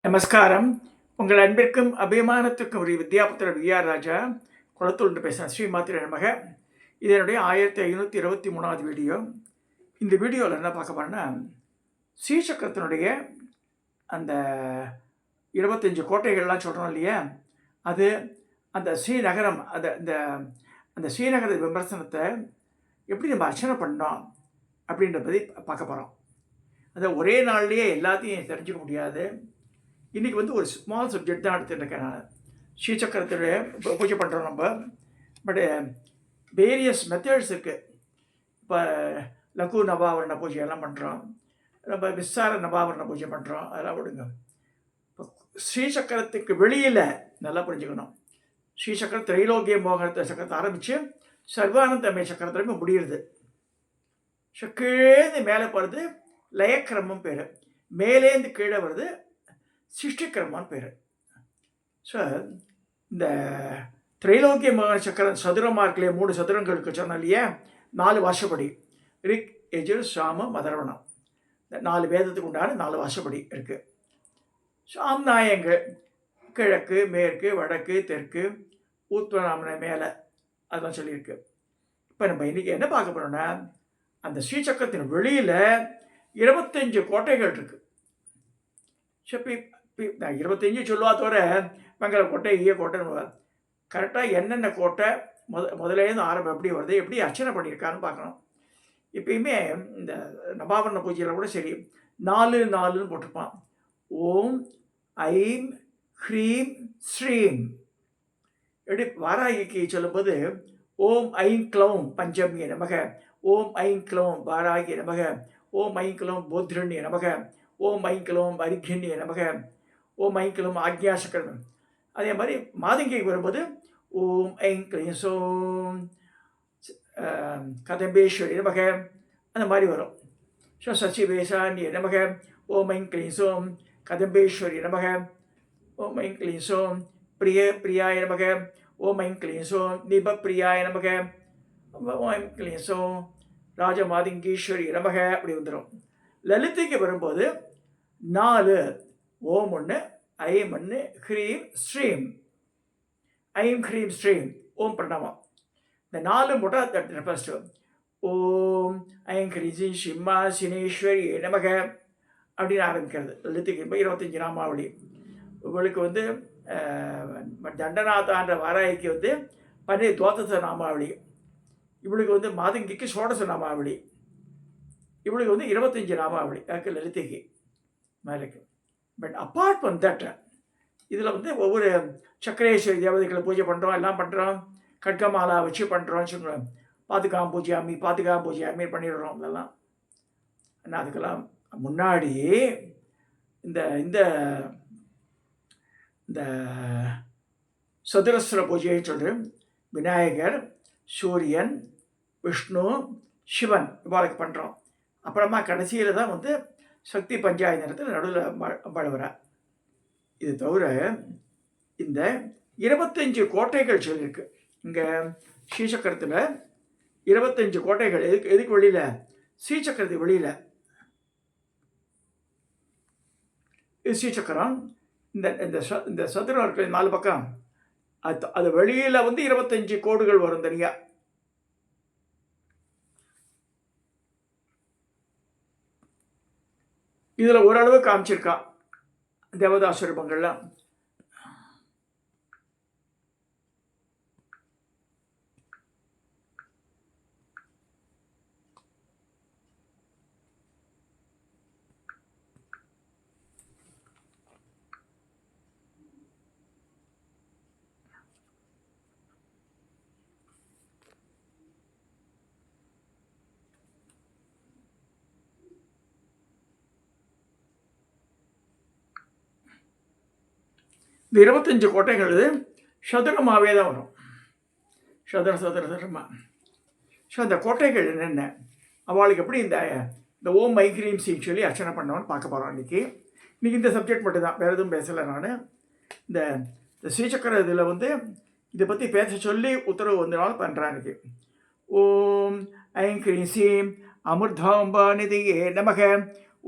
நமஸ்காரம். உங்கள் அன்பிற்கும் அபிமானத்திற்கும் ஒரு வித்யாபுத்திரர் வி.ஆர். ராஜா குளத்தூர்ந்து பேசுகிறேன். ஸ்ரீமாத்திரை நமக. இது என்னுடைய 1523வது வீடியோ. இந்த வீடியோவில் என்ன பார்க்க போகிறேன்னா, ஸ்ரீசக்கரத்தினுடைய அந்த 25 கோட்டைகள்லாம் சொல்கிறோம் இல்லையா, அது அந்த ஸ்ரீநகரம் அந்த ஸ்ரீநகர விமர்சனத்தை எப்படி நம்ம அர்ச்சனை பண்ணோம் அப்படின்றத பற்றி பார்க்க போகிறோம். அதை ஒரே நாள்லேயே எல்லாத்தையும் தெரிஞ்சுக்க முடியாது. இன்றைக்கி ஒரு ஸ்மால் சப்ஜெக்ட் தான் எடுத்துகிட்ருக்கேன். நான் ஸ்ரீசக்கரத்துடைய பூஜை பண்ணுறோம் நம்ம. பட்டு வேரியஸ் மெத்தட்ஸ் இருக்குது. இப்போ லகு நவாவரண பூஜையெல்லாம் பண்ணுறோம், நம்ம விஸ்தார நவாவரண பூஜை பண்ணுறோம். அதெல்லாம் விடுங்க. இப்போ ஸ்ரீசக்கரத்துக்கு வெளியில் நல்லா புரிஞ்சுக்கணும். ஸ்ரீசக்கரம் திரைலோக்கிய மோகன சக்கரத்தை ஆரம்பித்து சர்வானந்தமய சக்கரத்துலேருந்து முடியுது. கீழேந்து மேலே போகிறது லயக்கிரமம் பேர், மேலேந்து கீழே வருது சிருஷ்டிக்கிரமான்னு பேர். ஸோ இந்த திரைலோக்கிய மோகன சக்கரம் சதுரமாக இருக்கலையே, 3 சதுரங்களுக்கு சொன்னோம் இல்லையா, 4 வாசப்படி ரிக் எஜுர் சாம மதரவணம், இந்த 4 வேதத்துக்கு உண்டான 4 வாசப்படி இருக்குது. சாம்நாயங்கள் கிழக்கு, மேற்கு, வடக்கு, தெற்கு, ஊத்வநாமன மேலே, அதெல்லாம் சொல்லியிருக்கு. இப்போ நம்ம இன்றைக்கி என்ன பார்க்க போகிறோன்னா, அந்த ஸ்ரீசக்கரத்தின் வெளியில் 25 கோட்டைகள் இருக்குது. ஸோ நான் 25 சொல்லுவா தவிர மங்கள கோட்டை, ஈய கோட்டைன்னு கரெக்டாக என்னென்ன கோட்டை முதலேருந்து ஆரம்பம் எப்படி வருது, எப்படி அர்ச்சனை பண்ணியிருக்கான்னு பார்க்கணும். எப்பயுமே இந்த நவாவரண பூஜையில் கூட சரி 4 போட்டிருப்பான். ஓம் ஐம் ஹ்ரீம் ஸ்ரீம். எப்படி வாராகிக்கு சொல்லும்போது ஓம் ஐம் க்ளௌம் பஞ்சமிய நமக, ஓம் ஐம் க்ளௌம் வாராகிய நமக, ஓம் ஐம் க்ளௌம் போத்ரண்ய நமக, ஓம் ஐம் க்ளௌம் அரிக்யண்ய நமக, ஓம் ஐம் க்ளௌம் ஆக்ஞாசக்கரம். அதே மாதிரி மாதங்கிக்கு வரும்போது ஓம் ஐம் க்ளீம் சோம் கதம்பேஸ்வரி நமக, அந்த மாதிரி வரும். ஸோ சசிவேசான்ய நமக, ஓம் ஐம் க்ளீம் சோம் கதம்பேஸ்வரி நமக, ஓம் ஐம் க்ளீம் சோம் பிரியாய நமக, ஓம் ஐம் க்ளீம் சோம் நிபப்பிரியாய நமக, ஓம் ஐம் க்ளீம் சோம் ராஜமாதங்கீஸ்வரி நமக, அப்படி வந்துடும். லலிதைக்கு வரும்போது 4 ஓம் 1, ஐம் 1, ஹ்ரீம் ஸ்ரீம். ஐம் ஹ்ரீம் ஸ்ரீம் ஓம் பிரணவம். இந்த 4 மட்டும் ஃபஸ்ட்டு ஓம் ஐம் ஹ்ரீம் சிம்மா சினேஸ்வரி நமக அப்படின்னு ஆரம்பிக்கிறது. லலிதைக்கு 25 நாமாவளி. உங்களுக்கு தண்டநாதான்ற வாராய்க்கு 12 துவாதச நாமாவளி. இவளுக்கு மாதங்கிக்கு சோடச நாமாவளி. இவளுக்கு 25 நாமாவளி அதுக்கு லலிதைக்கு மேலுக்கு. பட் அப்பார்ட் ஃப்ரம் தட் இதில் ஒவ்வொரு சக்கரேஸ்வரி தேவதைகளை பூஜை பண்ணுறோம், எல்லாம் பண்ணுறோம், கட்கமாலா வச்சு பண்ணுறோம், சொல்லுவோம் பாதுகாம் பூஜையாமி பண்ணிடுறோம். இதெல்லாம் ஆனால் அதுக்கெல்லாம் முன்னாடி இந்த இந்த இந்த சதுரஸ்வர பூஜையை சொல்கிறேன். விநாயகர், சூரியன், விஷ்ணு, சிவன் இவாளுக்கு பண்ணுறோம். அப்புறமா கடைசியில் தான் சக்தி பஞ்சாயத்து நடுவில் பழகிறார். இது தவிர இந்த 25 கோட்டைகள் சொல்லியிருக்கு. இங்கே ஸ்ரீசக்கரத்தில் 25 கோட்டைகள். எதுக்கு வெளியில்? ஸ்ரீசக்கரத்துக்கு வெளியில். இது ஸ்ரீசக்கரம். இந்த சதுரம் இருக்கிற 4 பக்கம், அது வெளியில் 25 கோடுகள் வரும் தனியாக. இதில் ஓரளவு காமிச்சிருக்கான் தேவதாஸ்வரூபங்கள்லாம். இந்த 25 கோட்டைகள் சதுரமாகவே தான் வரும். சதுரமாக. ஸோ அந்த கோட்டைகள் என்னென்ன, அவளுக்கு எப்படி இந்த ஓம் ஐக்ரீம் சீன் சொல்லி அர்ச்சனை பண்ணோன்னு பார்க்க போகிறோம் இன்றைக்கி. இந்த சப்ஜெக்ட் மட்டும்தான், வேறு எதுவும் பேசலை. நான் இந்த ஸ்ரீசக்கர இதில் இதை பற்றி பேச சொல்லி உத்தரவு வந்தனாலும் பண்ணுறேன் இன்றைக்கி. ஓம் ஐம் க்ரீம் சீம் அமிர்தாம்பா நிதியே நமக,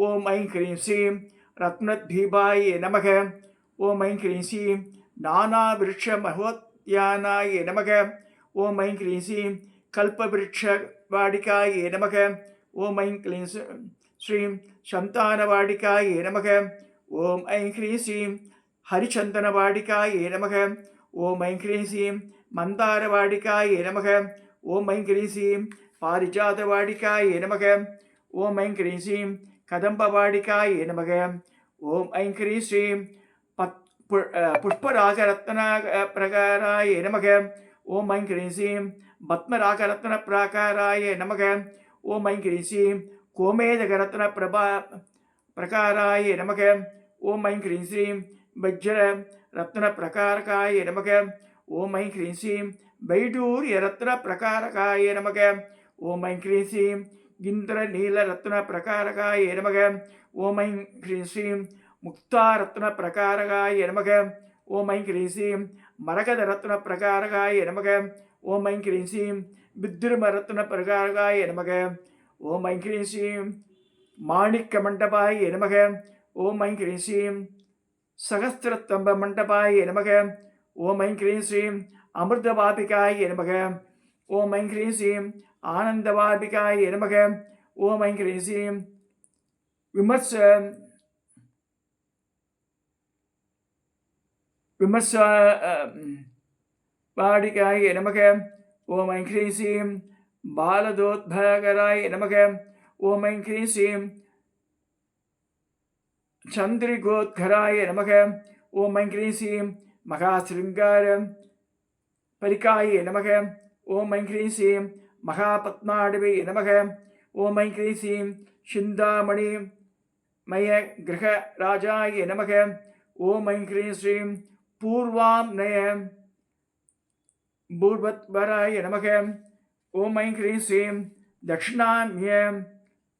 ஓம் ஐம் க்ரீம் சீம் ரத்னத்வீபாய நமக. ஓம் ஐம் க்ரீம் ஸ்ரீம் நானாவிருட்ச மகோத்யானாய நமக. ஓம் ஐம் க்ரீம் ஸ்ரீம் கல்பவிருட்ச வாடிகாய நமக. ஓம் ஐம் க்ளீம் ஸ்ரீம் சந்தானவாடிகாய நமக. ஓம் ஐம் க்ரீம் ஸ்ரீம் ஹரிச்சந்தனவாடிகாய நமக. ஓம் ஐம் க்ரீம் ஸ்ரீம் மந்தாரவாடிகாய நமக. ஓம் ஐம் க்ரீம் ஸ்ரீம் பாரிஜாதவாடிகாய நமக. ஓம் ஐம் க்ரீம் ஸ்ரீம் கதம்பவாடிகாய நமக. ஓம் ஐம் க்ரீம் ஸ்ரீம் புஷ்பராகரத்ன பிரகாராய நமக. ஓம் ஐம் க்ரீம் ஸ்ரீம் பத்மராகரத்ன பிரகாராய நமக. ஓம் ஐம் க்ரீம் ஸ்ரீம் கோமேதகரத்ன பிரகாராய நமக. ஓம் ஐம் க்ரீம் ஸ்ரீம் வஜ்ர ரத்ன பிரகாரகாய நமக. ஓம் ஐம் க்ரீம் ஸ்ரீம் வைடூரிய ரத்ன பிரகாரகாய நமக. ஓம் ஐம் க்ரீம் ஸ்ரீம் இந்திர நீல ரத்ன பிரகாரகாய நமக. ஓம் ஐம் க்ரீம் ஸ்ரீம் முக்தாரத்ன பிரகாரகாய நமக. ஓம் ஐம் க்ரீம் ஸ்ரீம் மரகத ரத்ன பிரகாரகாய நமக. ஓம் ஐம் க்ரீம் ஸ்ரீம் வித்ரும ரத்ன பிரகாரகாய நமக. ஓம் ஐம் க்ரீம் ஸ்ரீம் மாணிக்க மண்டபாய நமக. ஓம் ஐம் க்ரீம் ஸ்ரீம் சகஸ்திரத்தம்ப மண்டபாய நமக. ஓம் ஐம் க்ரீம் ஸ்ரீம் அமிர்தவாபிகாய நமக. ஓம் ஐம் க்ரீம் ஸ்ரீம் ஆனந்தவாபிகாய நமக. ஓம் ஐம் க்ரீம் ஸ்ரீம் விமர்ச வாடிகாய நமக. ஓம் ஐம் க்ரீம் ஸ்ரீம் பாலதோத்பகராய நமக. ஓம் ஐம் க்ரீம் ஸ்ரீம் சந்திரிகோத்கராய நமக. ஓம் ஐம் க்ரீம் ஸ்ரீம் மகாசிருங்கார பரிகாய நமக. ஓம் ஐம் க்ரீம் ஸ்ரீம் மகாபத்மாடவே நமக. ஓம் ஐம் க்ரீம் ஸ்ரீம் சிந்தாமணி மய கிரக ராஜாய நமக. ஓம் ஐம் க்ரீம் ஸ்ரீம் பூர்வாம் நய பூர்வத்வராய நமக. ஓம் ஐம் க்ரீம் ஸ்ரீம் தட்சிணாமிய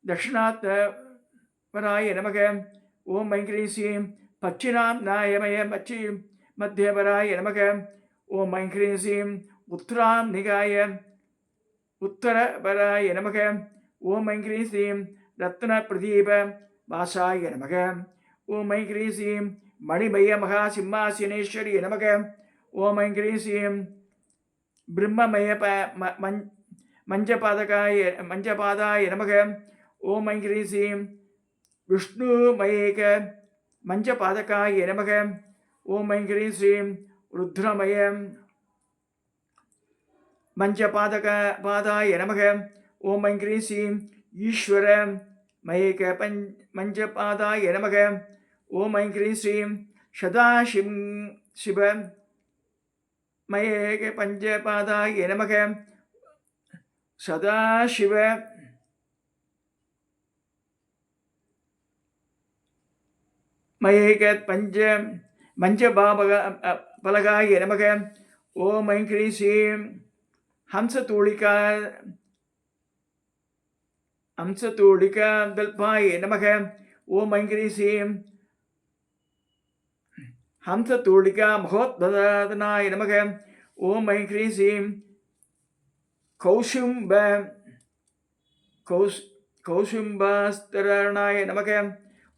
தட்சிணாத்வராய நமக. ஓம் ஐம் க்ரீம் ஸ்ரீம் பச்சினாம் நாயமய மச்சி மத்தியவராய நமக. ஓம் ஐம் க்ரீம் ஸ்ரீம் உத்தராம் நிகாய உத்தரவராய நமக. ஓம் ஐம் க்ரீம் ஸ்ரீம் ரத்ன பிரதீப வாசாய நமக. ஓம் ஐம் க்ரீம் ஸ்ரீம் மணிமய மகா சிம்மாசனேஸ்வரி நமக. ஓம் ஐம் க்ரீம் ஸ்ரீம் பிரம்மமய மஞ்சபாதாய நமக. ஓம் ஐம் க்ரீம் ஸ்ரீம் விஷ்ணுமயேக மஞ்சபாதகாய நமக. ஓம் ஐம் க்ரீம் ஸ்ரீம் ருத்ரமய மஞ்சபாதாய நமக. ஓம் ஐம் க்ரீம் ஸ்ரீம் ஈஸ்வர மயேக மஞ்சபாதாய நமக. ஓம் ஐம் க்ரீம் ஸ்ரீம் சதாசிவ சிவ மயேக பஞ்சபாதாய நமக. சதாசிவ மயேக பலகாய நமக. ஓம் ஐம் க்ரீம் ஸ்ரீம் ஹம்சதூளிகா தல்பாய நமக. ஓம் ஐம் க்ரீம் ஸ்ரீம் ஹம்சதூளிகா மகோத்பதனாய நமக. ஓம் ஐம் க்ரீம் ஸ்ரீம் கௌசும்பாஸ்தரணாய நமக.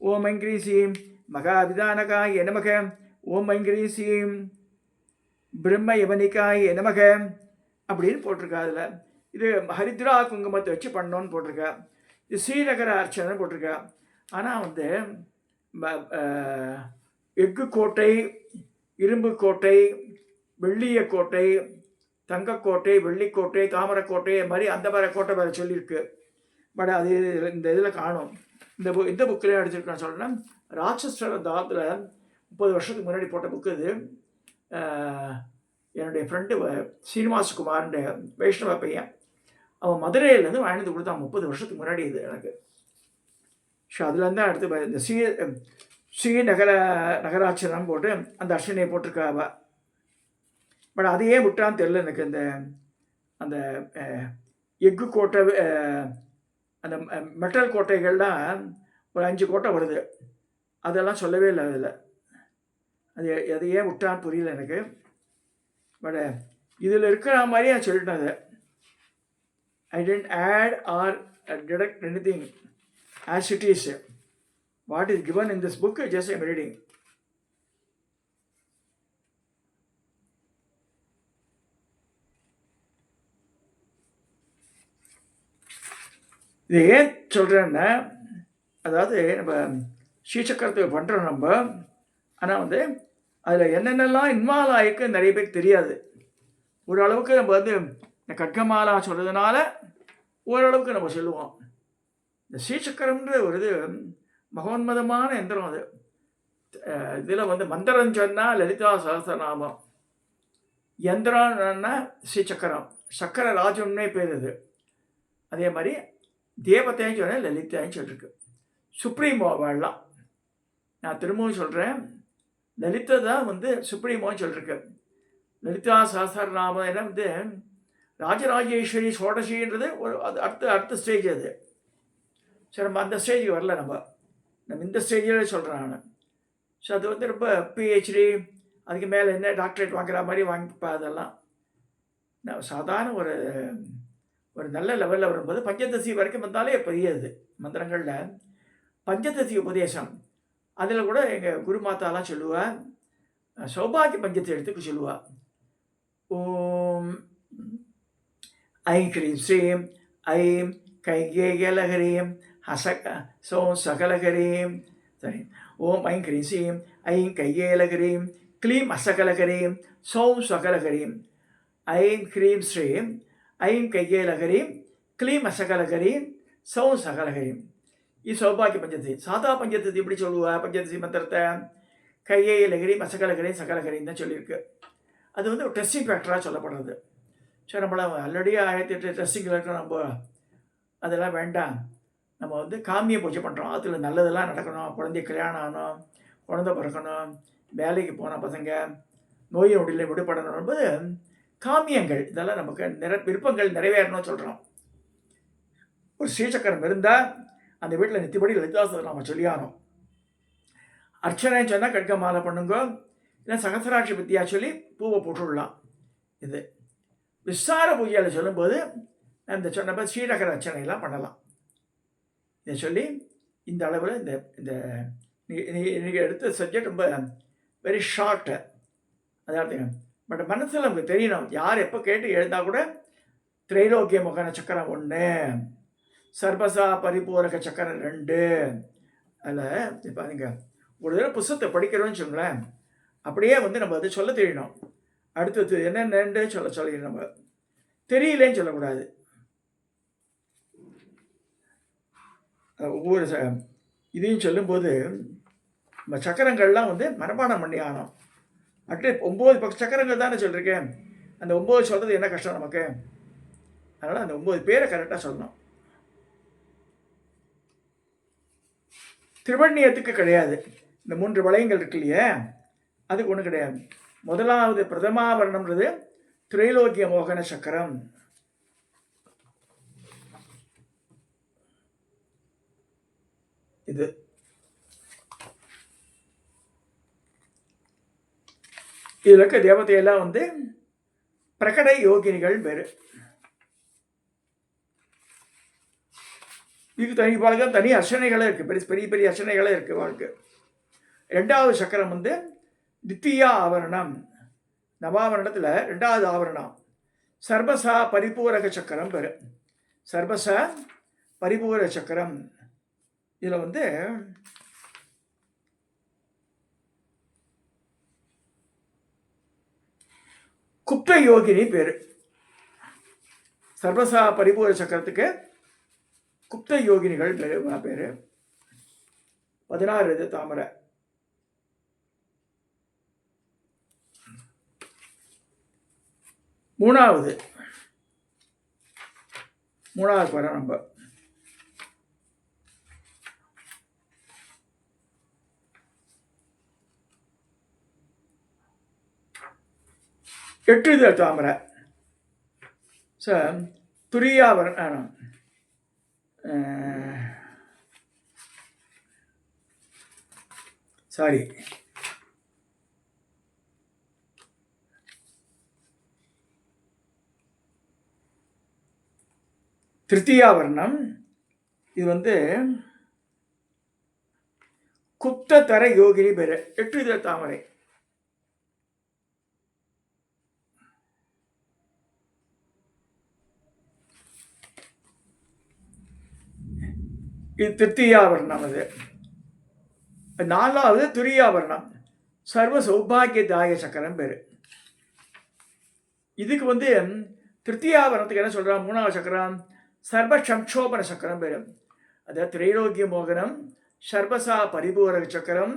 ஓம் ஐம் க்ரீம் ஸ்ரீம் மகாவிதானகாய நமக. ஓம் ஐம் க்ரீம் ஸ்ரீம் பிரம்மயவனிகாய நமக அப்படின்னு போட்டிருக்கா. அதில் இது ஹரித்ரா குங்குமத்தை வச்சு பண்ணோன்னு போட்டிருக்கா. இது ஸ்ரீநகர அர்ச்சனை போட்டிருக்கா. ஆனால் எஃகு கோட்டை, இரும்பு கோட்டை, வெள்ளிய கோட்டை, தங்கக்கோட்டை, வெள்ளிக்கோட்டை, தாமரக்கோட்டை மாதிரி அந்த மாதிரி கோட்டை வேறு சொல்லியிருக்கு. பட் அது இந்த இதில் காணும். இந்த புக்கில் அடிச்சிருக்கான்னு சொல்கிறேன். ராட்சஸ்வர தாத்தில் 30 வருஷத்துக்கு முன்னாடி போட்ட புக்கு இது. என்னுடைய ஃப்ரெண்டு சீனிவாசகுமார்ன்ற வைஷ்ணவ பையன், அவன் மதுரையிலேருந்து வாங்கிட்டு கொடுத்தான் 30 வருஷத்துக்கு முன்னாடி இது எனக்கு. ஸோ அதுலேருந்து தான் அடுத்து இந்த நகராட்சரம் போட்டு அந்த அர்ச்சனையை போட்டிருக்கா அவள். பட் அதையே விட்டான்னு தெரியல எனக்கு. அந்த எஃகு கோட்டை, அந்த மெட்டல் கோட்டைகள்லாம் ஒரு 5 கோட்டை வருது. அதெல்லாம் சொல்லவே இல்லை அதில். அதையே விட்டான்னு புரியல எனக்கு. பட் இதில் இருக்கிற மாதிரியே நான் சொல்லிட்டேன். அதை I didn't add or deduct anything as it is. What is given in this book just I'm reading. இது ஏன் சொல்கிறேன்னா, அதாவது நம்ம ஸ்ரீசக்கரத்துக்கு பண்ணுறோம் நம்ம, ஆனால் வந்து அதில் என்னென்னலாம் இன்வால்வ் ஆகிருக்கு நிறைய பேருக்கு தெரியாது. ஓரளவுக்கு நம்ம வந்து இந்த கட்கமாலா சொல்கிறதுனால ஓரளவுக்கு நம்ம சொல்லுவோம். இந்த ஸ்ரீசக்கரம்ன்ற ஒரு இது மகோன்மதமான எந்திரம். அது இதில் வந்து மந்திரம் சொன்னால் லலிதா சகஸ்ரநாமம், யந்திரம்னா ஸ்ரீசக்கரம், சக்கர ராஜுன்னே பேர் இது. அதே மாதிரி தேவத்தையும் சொன்னால் லலிதான்னு சொல்லியிருக்கு. சுப்ரீமோ வாழலாம். நான் திரும்பவும் சொல்கிறேன், லலிதா தான் வந்து சுப்ரீமோன்னு சொல்லியிருக்கு. லலிதா சகஸ்ரநாமம் என்ன வந்து ராஜராஜேஸ்வரி சோடசின்றது ஒரு அது அடுத்த ஸ்டேஜ். அது சரி, நம்ம அந்த ஸ்டேஜுக்கு வரல. நம்ம இந்த ஸ்டேஜில் சொல்கிறேன் நான். ஸோ அது வந்து ரொம்ப பிஹெச்டி அதுக்கு மேலே என்ன டாக்டரேட் வாங்குற மாதிரி வாங்கிப்பா. அதெல்லாம் நான் சாதாரண ஒரு நல்ல லெவலில் வரும்போது பஞ்சதசி வரைக்கும் வந்தாலே பெரியது. மந்திரங்களில் பஞ்சதசி உபதேசம் அதில் கூட எங்கள் குருமாத்தாலாம் சொல்லுவாள், சௌபாகிய பஞ்சத்தை எடுத்துக்க சொல்லுவாள். ஓம் ஐம் ஹ்ரீம் ஸ்ரீம் ஐம் கைகேயலஹரீம் சோம் சகலஹரீம். சரி, ஓம் ஐம் ஹ்ரீம் ஸ்ரீம் ஐம் கைகேயலஹரீம் க்ளீம் அசகலஹரீம் சோம் சகலஹரீம். ஐம் ஹ்ரீம் ஸ்ரீம் ஐம் கைகேயலஹரீம் க்ளீம் அசகலஹரீம் சோம் சகலஹரீம். இது சௌபாகிய பஞ்சதி. சாதா பஞ்சதி எப்படி சொல்லுவா? பஞ்சதசி மந்திரத்தை கைகேயலஹரீம் அசகலஹரீம் சகலஹரீம் தான் சொல்லியிருக்கு. அது வந்து ஒரு டெஸ்டிங் ஃபேக்டராக சொல்லப்படுறது. சரி, நம்மளை ஆல்ரெடி 1008 டெஸ்டிங்கில் இருக்கோம். நம்ம அதெல்லாம் வேண்டாம். நம்ம வந்து காமிய பூஜை பண்ணுறோம். அதில் நல்லதெல்லாம் நடக்கணும், குழந்தை கல்யாணம் ஆகணும், குழந்தை பிறக்கணும், வேலைக்கு போன பசங்க நோய் நொடியில் விடுபடணும் என்பது காமியங்கள். இதெல்லாம் நமக்கு விருப்பங்கள் நிறைவேறணும்னு சொல்கிறோம். ஒரு ஸ்ரீசக்கரம் இருந்தால் அந்த வீட்டில் நித்தியபடி லலிதாசனம் நம்ம சொல்லியானோம். அர்ச்சனைன்னு சொன்னால் கட்க மாலை பண்ணுங்க, இல்லை சகசராட்சி வித்தியா சொல்லி பூவை போட்டுவிடலாம். இது விஸ்தார பூஜையில் சொல்லும்போது இந்த சொன்ன ஸ்ரீரகர அர்ச்சனையெல்லாம் பண்ணலாம். இதை சொல்லி இந்த அளவில் இந்த நீங்கள் எடுத்த சப்ஜெக்ட் ரொம்ப வெரி ஷார்ட்டு. அதாவது பட் மனசில் நமக்கு தெரியணும். யார் எப்போ கேட்டு எழுந்தால் கூட திரைலோக்கிய மோகன சக்கரம் 1, சர்வசா பரிபூரக சக்கரம் 2. அதில் இப்போ நீங்கள் ஒரு தடவை புஸ்தகத்தை படிக்கிறோன்னு சொல்லுங்களேன், அப்படியே வந்து நம்ம அது சொல்ல தெரியணும். அடுத்தது என்னென்னு சொல்லிடணும். நம்ம தெரியலேன்னு சொல்லக்கூடாது. ஒவ்வொரு இதையும் சொல்லும்போது நம்ம சக்கரங்கள்லாம் வந்து மனப்பாடம் பண்ணி ஆனோம். அட்லீஸ்ட் 9 சக்கரங்கள் தானே சொல்லியிருக்கேன். அந்த 9 சொல்கிறது என்ன கஷ்டம் நமக்கு? அதனால் அந்த 9 பேரை கரெக்டாக சொல்லணும். திருவண்ணியத்துக்கு கிடையாது. இந்த 3 வளையங்கள் இருக்கு இல்லையே, அதுக்கு ஒன்றும் கிடையாது. முதலாவது பிரதமாவரணம்ன்றது திரைலோக்கிய மோகன சக்கரம். இது இதில் இருக்க தேவதையெல்லாம் வந்து பிரகடை யோகினிகள் பேர். இதுக்கு தனி வாழ்க்கை தனி அர்ச்சனைகளே இருக்குது, பெரிய பெரிய அர்ச்சனைகளே இருக்குது வாழ்க்கை. 2வது சக்கரம் வந்து தித்தியா ஆவரணம். நவாவரணத்தில் 2வது ஆவரணம் சர்வசா பரிபூரக சக்கரம் பேர். சர்வசா பரிபூரக சக்கரம். இதில் வந்து குப்த யோகினி பேர். சர்வசா பரிபூர சக்கரத்துக்கு குப்த யோகினிகள் பேர். 16 இது தாமரை. 3வது வர நம்ம எட்டு இது தாமரை. துரியாவரணம் சாரி திருத்தியாவரணம். இது வந்து குப்ததர யோகினி பேர். 8 இதழ் தாமரை. இது திருத்தியாவரணம். அது 4வது துரியாவரணம். சர்வ சௌபாகியதாய சக்கரம் பேர். இதுக்கு வந்து திருத்தியாவரணத்துக்கு என்ன சொல்கிறான்? 3வது சக்கரம் சர்வ சம்சோபன சக்கரம் பேர். அதாவது திரைலோக்கிய மோகனம், சர்வசா பரிபூரக சக்கரம்,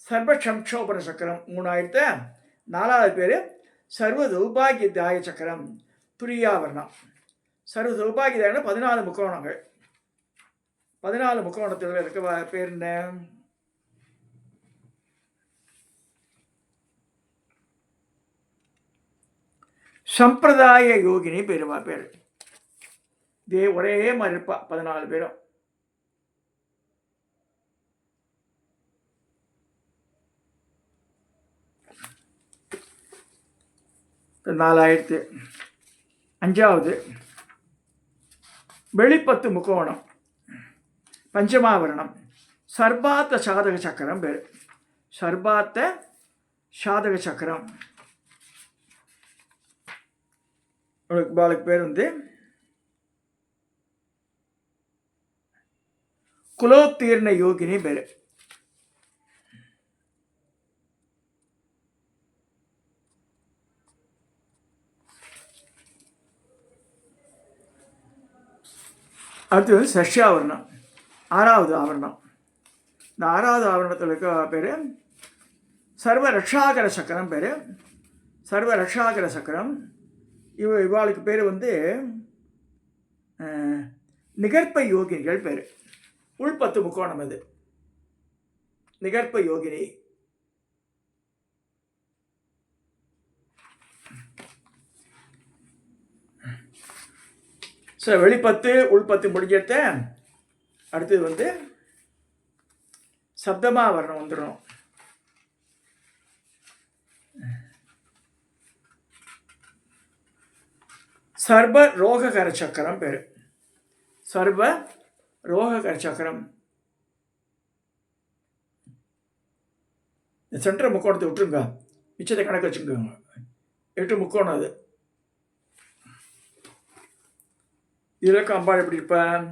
சர்வ சம்சோபன சக்கரம் 3ஆயிரத்து. 4வது பேர் சர்வ சௌபாகியதாய சக்கரம் துரியாவரணம். சர்வ சௌபாகியதாயன 14 முக்கோணங்கள். 14 முக்கோணத்தில் இருக்க பேர் என்ன? சம்பிரதாய யோகினி பேருவா பேர். இதே ஒரே மாதிரி இருப்பா 14 பேரும். இப்போ 4000. 5வது வெளிப்பத்து முக்கோணம் பஞ்சமாவரணம் சர்பாத்த சாதக சக்கரம் பேர். சர்பாத்த சாதக சக்கரம் பாலுக்கு பேர் வந்து குலோத்தீர்ண யோகினி பேர். அடுத்து வந்து சஷ்யாவரணம் 6வது ஆவரணம். இந்த 6வது ஆவரணத்தில் இருக்க பேர் சர்வ ரக்ஷாகர சக்கரம் பேர். சர்வ ரக்ஷாகர சக்கரம் இவாளுக்கு பேர் வந்து நிகர்ப்ப யோகினிகள் பேர். உள்பத்து முக்கோணம் அது நிகர்ப்ப யோகினி. ஸோ வெளிப்பத்து உள்பத்து முடிஞ்சத அடுத்தது வந்து சப்தமாக வரணும் வந்துடும். சர்வ ரோககர சக்கரம் பேர். சர்வ ரோககர சக்கரம். இந்த சென்டர் முக்கோணத்தை விட்டுருங்க, மிச்சத்தை கணக்கு வச்சுக்கோங்க. 8 முக்கோணம் அது. இதில் அம்பாள் எப்படி இருப்பேன்?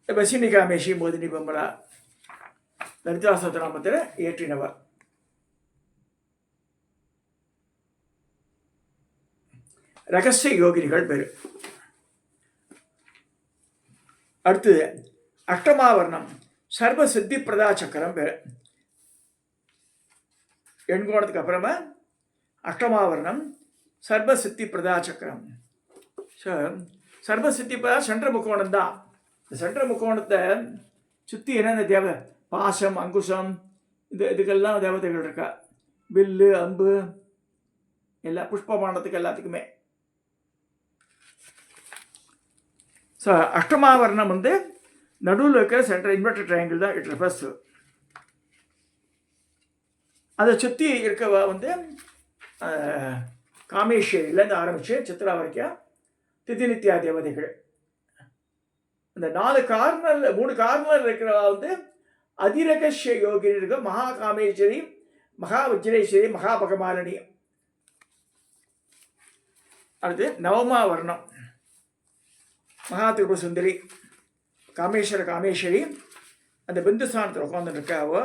வசினிகாமேஷி மோதினி பம்பலா லலிதா சஹஸ்ரநாமத்தில் ஏற்றினவர். ரகசிய யோகினிகள் பேர். அடுத்தது அஷ்டமாவரணம் சர்வ சித்தி பிரதா சக்கரம் பேர். எண்கோணத்துக்கு அப்புறமா அஷ்டமாவரணம் சர்வ சித்தி பிரதா சக்கரம். சர்வ சித்தி பிரதா சென்ற முக்கோணம் தான். இந்த சென்ற முக்கோணத்தை சுற்றி என்னென்ன தேவை? பாசம், அங்குசம், இதுக்கெல்லாம் தேவதைகள் இருக்கா. வில்லு, அம்பு, எல்லா புஷ்பமானத்துக்கு எல்லாத்துக்குமே. ஸோ அஷ்டமாவரணம் வந்து நடுவில் இருக்கிற சென்டர் இன்வெர்டர் ட்ரையாங்கிள் தான் இட் ரெஃபர்ஸ் டு. அதை சுற்றி இருக்கவ வந்து காமேஸ்வரியிலேருந்து ஆரம்பித்து சித்ரா வரைக்கும் திதிநித்யா தேவதைகள். இந்த 4 கார்னர் 3 கார்னர் இருக்கிறவா வந்து அதிரகசிய யோகினி இருக்க மகா காமேஸ்வரி, மகா வஜ்ரேஸ்வரி, மகா பகமாலினி. அடுத்து நவமாவரணம் மகா திரிபுர சுந்தரி காமேஸ்வரி. அந்த பிந்துஸ்தானத்தில் உட்காந்துட்டு இருக்காவோ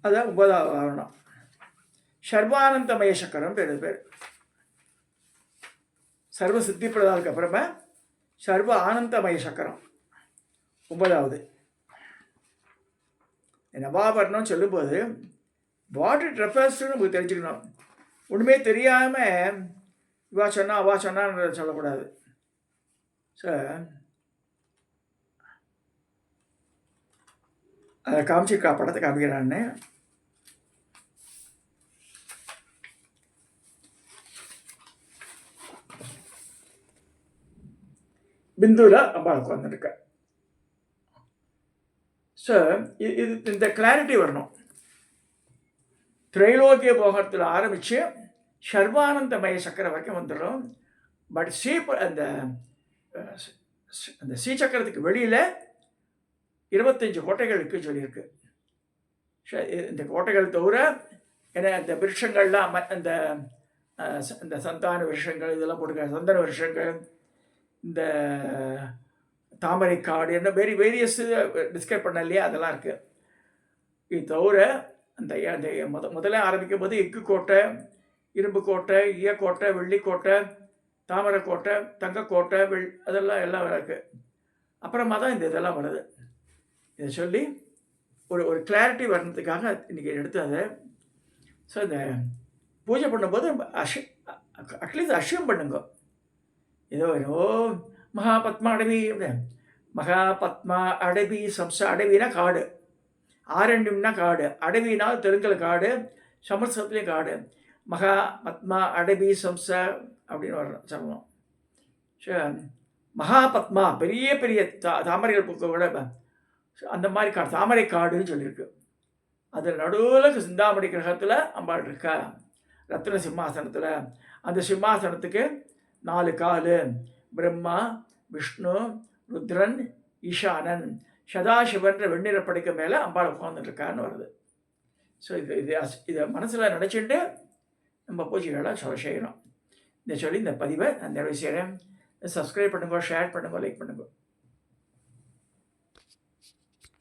அதான் 9வது ஆவரணம். சர்வானந்தமய சக்கரம் பேர். சர்வ சித்தி பிரதாவுக்கு அப்புறமா சர்வ ஆனந்தமய சக்கரம் 9வது. நவாபரணம் சொல்லும்போது வாட் இட் ரெஃபர்ஸ் டு நமக்கு தெரிஞ்சுக்கணும். ஒன்றுமே தெரியாமல் இவா சொன்னா அவா சொன்னான்னு சொல்லக்கூடாது. ஸோ அதை காமிச்சிருக்கா, படத்தை காமிக்கிறான்னு. பிந்துவில் அம்பாள் உட்காந்துருக்க. ஸோ இது இந்த கிளாரிட்டி வரணும். திரைலோக்கிய போகத்தில் ஆரம்பித்து சர்வானந்தமய சக்கரம் வரைக்கும் வந்துடும். பட் அந்த ஸ்ரீ சக்கரத்துக்கு வெளியில் 25 கோட்டைகளுக்கு சொல்லியிருக்கு. இந்த கோட்டைகள் தவிர ஏன்னா இந்த விருஷங்கள்லாம் இந்த இந்த சந்தான விருஷங்கள் இதெல்லாம் போட்டிருக்காங்க. சந்தன விருஷங்கள், இந்த தாமரைக்காடு என்ன வேரியஸ் டிஸ்கிரைப் பண்ண இல்லையா, அதெல்லாம் இருக்குது. இது தவிர அந்த அந்த முதல்ல ஆரம்பிக்கும் போது எஃகு கோட்டை, இரும்பு கோட்டை, ஈயக்கோட்டை, வெள்ளிக்கோட்டை, தாமரை கோட்டை, தங்கக்கோட்டை, அதெல்லாம் எல்லாம் இருக்குது. அப்புறமா தான் இந்த இதெல்லாம் வருது. இதை சொல்லி ஒரு கிளாரிட்டி வர்றதுக்காக இன்றைக்கி எடுத்து அதை. ஸோ இந்த பூஜை பண்ணும்போது அட்லீஸ்ட் அஷ்யம் பண்ணுங்க. ஏதோ மகாபத்மா அடவி, மகாபத்மா அடவி சம்ச. அடவினா காடு, ஆரண்யம்னா காடு, அடவினா தெலுங்கில் காடு, சமஸ்கிருதத்துலேயும் காடு. மகா பத்மா அடவி சம்ச அப்படின்னு வர சொல்லணும். ஸோ மகாபத்மா பெரிய பெரிய தாமரைகள் பூக்க விட அந்த மாதிரி காடு, தாமரை காடுன்னு சொல்லியிருக்கு. அதில் நடுவில் சிந்தாமணி கிரகத்தில் அம்பாள் இருக்கா, ரத்ன சிம்மாசனத்தில். அந்த சிம்மாசனத்துக்கு 4 கால், பிரம்மா, விஷ்ணு, ருத்ரன், ஈசானன், சதாசிவன்ற வெண்ணிறப்படைக்கு மேலே அம்பாள் உட்காந்துட்டுருக்கான்னு வருது. ஸோ இதை மனசில் நினச்சிட்டு நம்ம பூஜைகளை செய்யணும். இதை சொல்லி இந்த பதிவை நான் நிறைவு செய்கிறேன். சப்ஸ்கிரைப் பண்ணுங்க, ஷேர் பண்ணுங்க, லைக் பண்ணுங்க.